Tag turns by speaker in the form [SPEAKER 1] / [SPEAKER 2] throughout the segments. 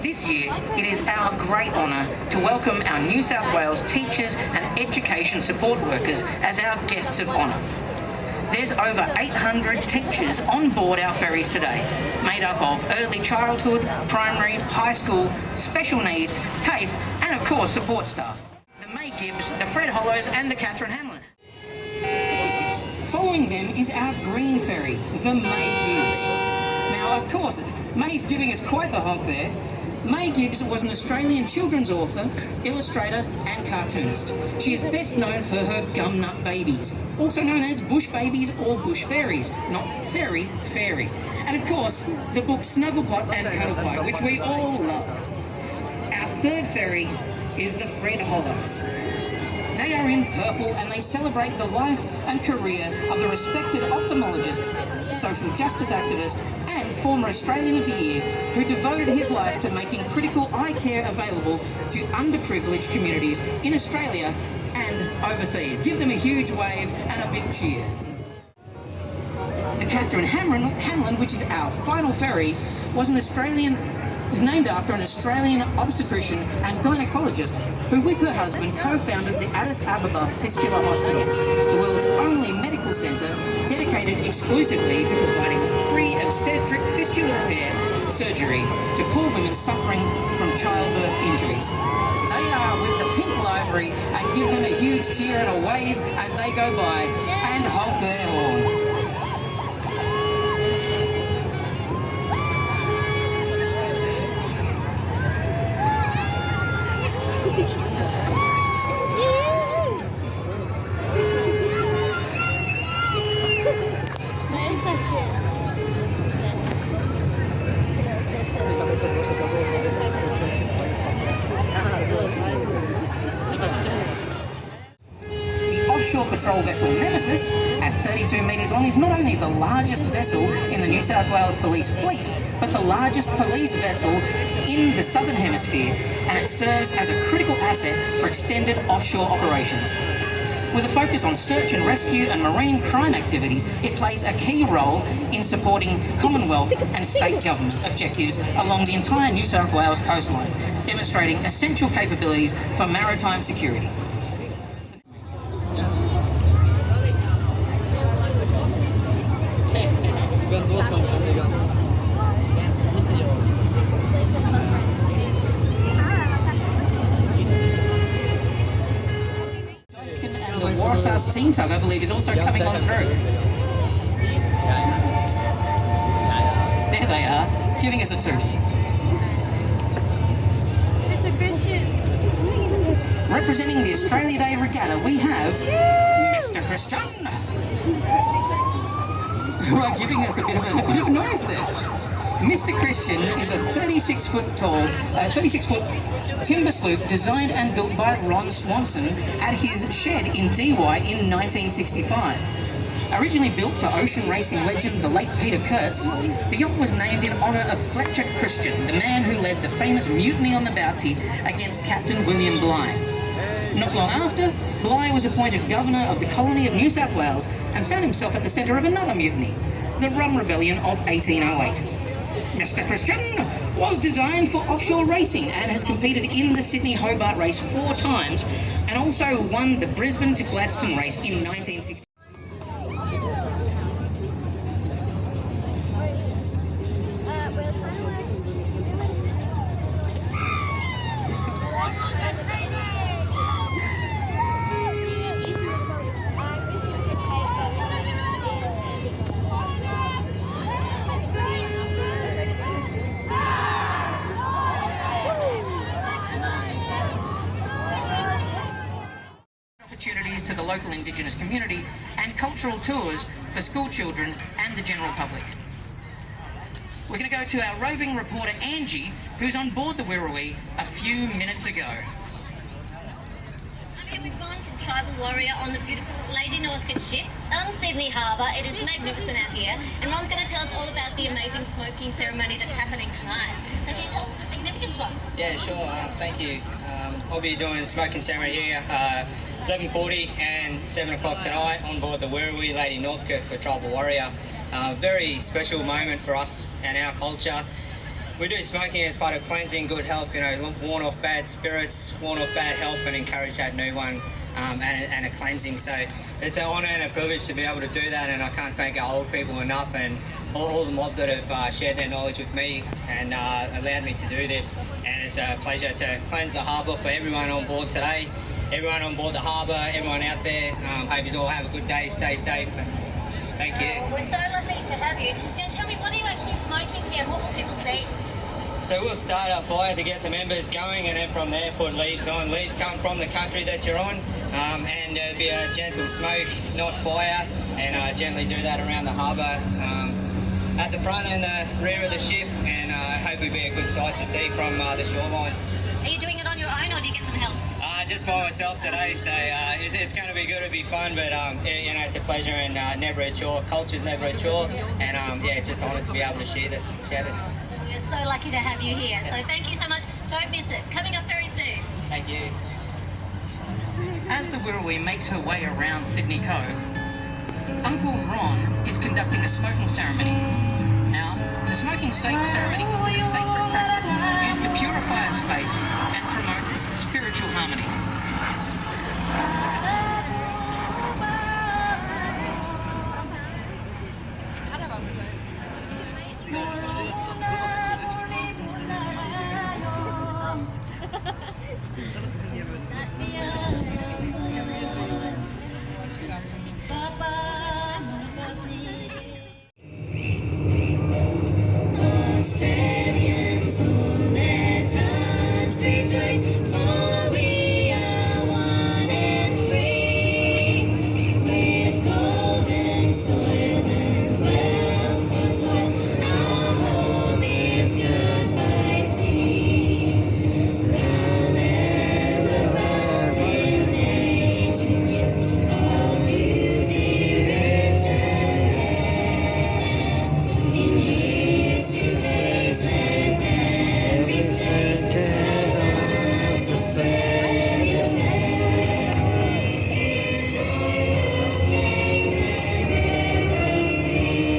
[SPEAKER 1] This year, it is our great honour to welcome our New South Wales teachers and education support workers as our guests of honour. There's over 800 teachers on board our ferries today, made up of early childhood, primary, high school, special needs, TAFE, and of course support staff. The May Gibbs, the Fred Hollows and the Catherine Hamlin. Following them is our green ferry, the May Gibbs. Now of course, May's giving us quite the honk there. May Gibbs was an Australian children's author, illustrator and cartoonist. She is best known for her gumnut babies, also known as bush babies or bush fairies, not fairy, fairy. And of course, the book Snugglepot and Cuddlepie, which we all love. Our third ferry is the Fred Hollows. They are in purple and they celebrate the life and career of the respected ophthalmologist, social justice activist and former Australian of the Year who devoted his life to making critical eye care available to underprivileged communities in Australia and overseas. Give them a huge wave and a big cheer. The Catherine Hamlin, which is our final ferry, was named after an Australian obstetrician and gynecologist who with her husband co-founded the Addis Ababa Fistula Hospital, the world's only medical centre dedicated exclusively to providing free obstetric fistula repair surgery to poor women suffering from childbirth injuries. They are with the pink livery and give them a huge cheer and a wave as they go by and honk their horn. Offshore patrol vessel Nemesis, at 32 metres long, is not only the largest vessel in the New South Wales Police fleet, but the largest police vessel in the Southern Hemisphere, and it serves as a critical asset for extended offshore operations. With a focus on search and rescue and marine crime activities, it plays a key role in supporting Commonwealth and state government objectives along the entire New South Wales coastline, demonstrating essential capabilities for maritime security. Steam tug, I believe, is also coming on through. There they are, giving us a toot. Representing the Australia Day Regatta, we have Mr. Christian, who are giving us a bit of noise there. Mr. Christian is a 36-foot tall, 36-foot timber sloop designed and built by Ron Swanson at his shed in Dee Why in 1965. Originally built for ocean racing legend the late Peter Kurtz, the yacht was named in honour of Fletcher Christian, the man who led the famous mutiny on the Bounty against Captain William Bligh. Not long after, Bligh was appointed Governor of the colony of New South Wales and found himself at the centre of another mutiny, the Rum Rebellion of 1808. Mr. Christian was designed for offshore racing and has competed in the Sydney-Hobart race 4 times and also won the Brisbane to Gladstone race in 1960. Opportunities to the local Indigenous community and cultural tours for school children and the general public. We're going to go to our roving reporter Angie, who's on board the Wirrawee a few minutes ago.
[SPEAKER 2] I'm here with Ron from Tribal Warrior on the beautiful Lady Northcote ship on Sydney Harbour. It is magnificent out here, and Ron's going to tell us all about the amazing smoking ceremony that's happening tonight. So can you tell us the significance, Ron?
[SPEAKER 3] Yeah, sure. Thank you. I'll be doing a smoking ceremony here 11:40 and 7 o'clock tonight on board the Wirrawee Lady Northcote for Tribal Warrior. Very special moment for us and our culture. we do smoking as part of cleansing, good health, warn off bad spirits, warn off bad health and encourage that new one and a cleansing. So it's an honour and a privilege to be able to do that, and I can't thank our old people enough and all the mob that have shared their knowledge with me and allowed me to do this. And it's a pleasure to cleanse the harbour for everyone on board today, everyone on board the harbour, everyone out there. Hope you all have a good day, stay safe. Thank you.
[SPEAKER 2] We're so lucky to have you. Now tell me, what are you actually smoking here? What will people see?
[SPEAKER 3] So we'll start a fire to get some embers going, and then from there put leaves on. Leaves come from the country that you're on, and it'll be a gentle smoke, not fire, and gently do that around the harbour, at the front and the rear of the ship, and hopefully be a good sight to see from the shorelines.
[SPEAKER 2] Are you doing it on your own, or do you get some help?
[SPEAKER 3] Just by myself today, so it's going to be good, it'll be fun, but it's a pleasure and never a chore. Culture's never a chore, and just honoured to be able to share this.
[SPEAKER 2] We're so lucky to have you here, so thank you so much. Don't miss it. Coming up very soon.
[SPEAKER 3] Thank you.
[SPEAKER 1] As the Wirrawee makes her way around Sydney Cove, Uncle Ron is conducting a smoking ceremony. Now, the smoking ceremony is a sacred practice used to purify a space and promote spiritual harmony.
[SPEAKER 2] Australians, oh, let us rejoice, for we are one and free, with golden soil and wealth for toil. Our home is good by sea, the land abounds in nature's gifts, all beauty rich and rare. In history's page, let every stage advance Australia fair. In joyful strains and rivers of sea,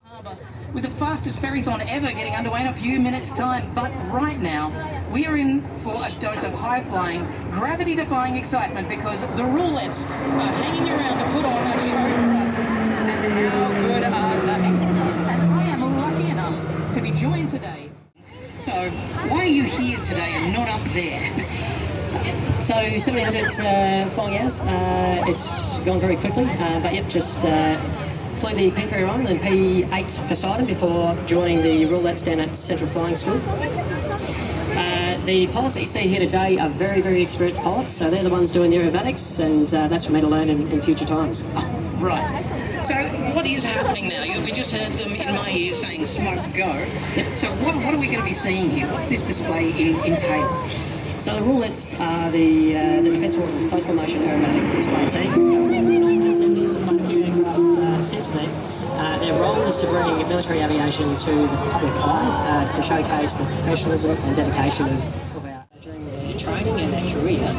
[SPEAKER 1] Harbour, with the fastest ferrython ever getting underway in a few minutes' time. But right now, we are in for a dose of high-flying, gravity-defying excitement because the Roulettes are hanging around to put on a show for us. And how good are they? And I am lucky enough to be joined today. So, why are you here today and not up there?
[SPEAKER 4] So 700 flying hours. It's gone very quickly, but yep, just flew the P ferry on and P8 Poseidon before joining the Roulettes down at Central Flying School. The pilots that you see here today are very, very experienced pilots, so they're the ones doing the aerobatics, and that's for me to learn in future times.
[SPEAKER 1] Oh, right. So what is happening now? We just heard them in my ears saying "smoke go."
[SPEAKER 4] Yep.
[SPEAKER 1] So what are we going to be seeing here? What's this display entail?
[SPEAKER 4] So the Roulettes are the Defence Force's close formation aerobatic display team. From the 1970s, they've flown a few aircraft since then. Their role is to bring military aviation to the public eye, to showcase the professionalism and dedication of our during their training and their career,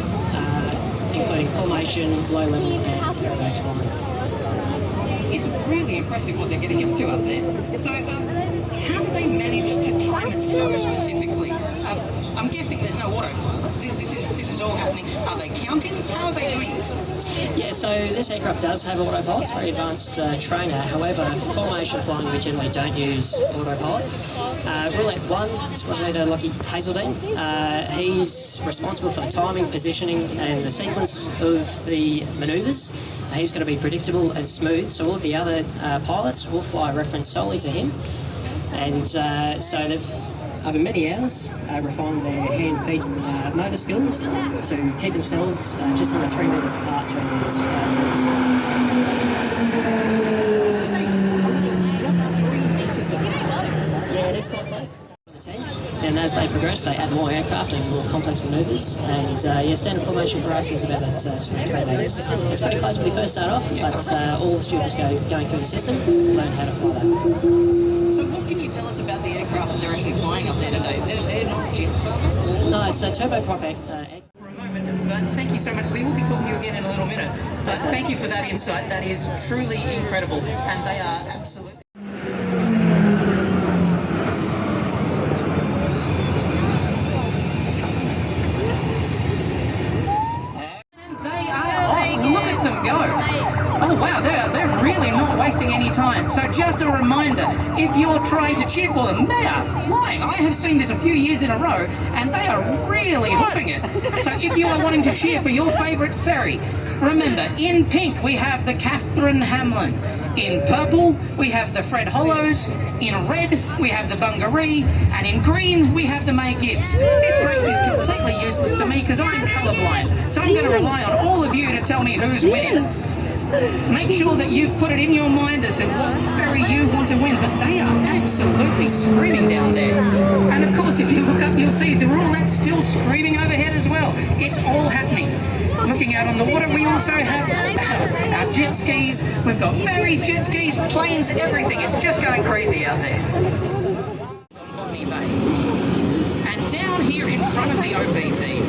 [SPEAKER 4] including formation, low level and aerobatics flying.
[SPEAKER 1] It's really impressive what they're getting up to up there. So how do they manage to time it so specifically? I'm guessing there's no shallow water. This is all happening. Are they counting? How are they doing this?
[SPEAKER 4] Yeah, so this aircraft does have autopilot, very advanced trainer. However, for formation flying, we generally don't use autopilot. Roulette 1, Squadron Leader Lockie Hazeldine, he's responsible for the timing, positioning and the sequence of the manoeuvres. He's going to be predictable and smooth, so all of the other pilots will fly a reference solely to him. And so they've, over many hours, refined their hand-feet motor skills to keep themselves just under 3 metres apart during these moves. Yeah, it is quite close. And as they progress, they add more aircraft and more complex manoeuvres. And yeah, standard formation for us is about that 3 metres. It's pretty close when we first start off, but all the students going through the system learn how to fly that.
[SPEAKER 1] So what can you tell us about the aircraft that they're actually flying up there today? They're not jets.
[SPEAKER 4] No, it's a turboprop
[SPEAKER 1] For a moment, but thank you so much. We will be talking to you again in a little minute. But thank you for that insight. That is truly incredible, and they are absolutely. Look at them go. Oh wow, they're really not wasting any time. So just a reminder, if you're trying to cheer for them, they are flying. I have seen this a few years in a row, and they are really hoofing it. So if you are wanting to cheer for your favourite ferry, remember, in pink we have the Catherine Hamlin. In purple, we have the Fred Hollows. In red, we have the Bungaree. And in green, we have the May Gibbs. This race is completely useless to me because I'm colourblind. So I'm going to rely on all of you to tell me who's winning. Make sure that you've put it in your mind as to what ferry you want to win, but they are absolutely screaming down there. And of course, if you look up, you'll see the roulette's still screaming overhead as well. It's all happening. Looking out on the water, we also have our jet skis. We've got ferries, jet skis, planes, everything. It's just going crazy out there. On Botany Bay. And down here in front of the OPT,